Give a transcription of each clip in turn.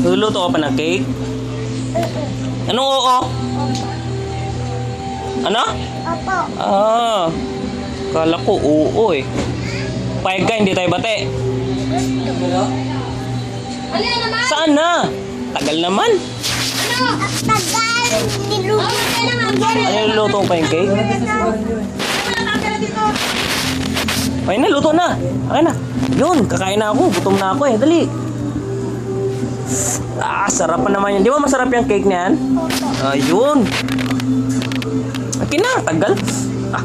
Luluto ka pa ng cake? Anong oo? Ano? Opo. Ah, kala ko oo eh. Payag ka, hindi tayo bate. Ano yan naman? Saan na? Tagal naman. Tagal. Niluto. Ano yung luto pa yung cake? Ay na, luto na. Akin na. Yun, kakain na ako. Gutom na ako eh. Dali. Ah, sarap pa naman yun. Di ba masarap yung cake niyan? Ayun. Akin na, tagal. Ah.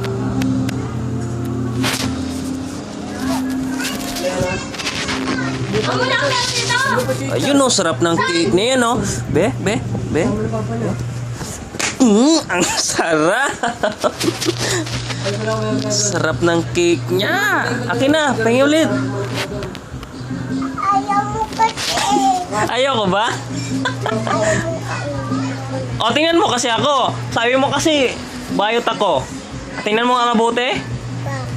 Ang muna ako lang dito. Ayun oh, sarap ng cake niya no. Be. Ang sarap. Sarap ng cake niya. Akin na, pahingi ulit. Ayaw mo kasi. Ayoko ba? O, tingnan mo kasi ako. Sabi mo kasi, bayot ako. Tingnan mo nga mabuti.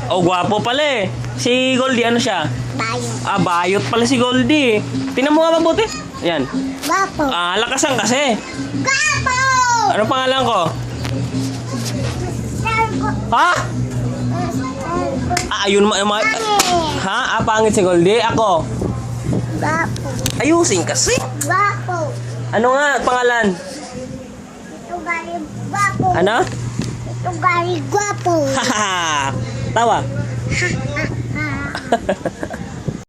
O, gwapo pala eh. Si Goldie, ano siya? Bayo. Ah, bayot pala si Goldie. Tingnan mo nga mabuti. Ayan. Gapo. Ah, lakasan kasi. Gapo! Ano pangalan ko? Sergo. Ha? Ah, ayun ha? Ah, pangit si Goldie. Ako. Gapo. Ayusin kasi. Gapo. Ano nga pangalan? Ito gari gapo. Ano? Ito gari gapo. Haha. Tawa. Ha ha ha.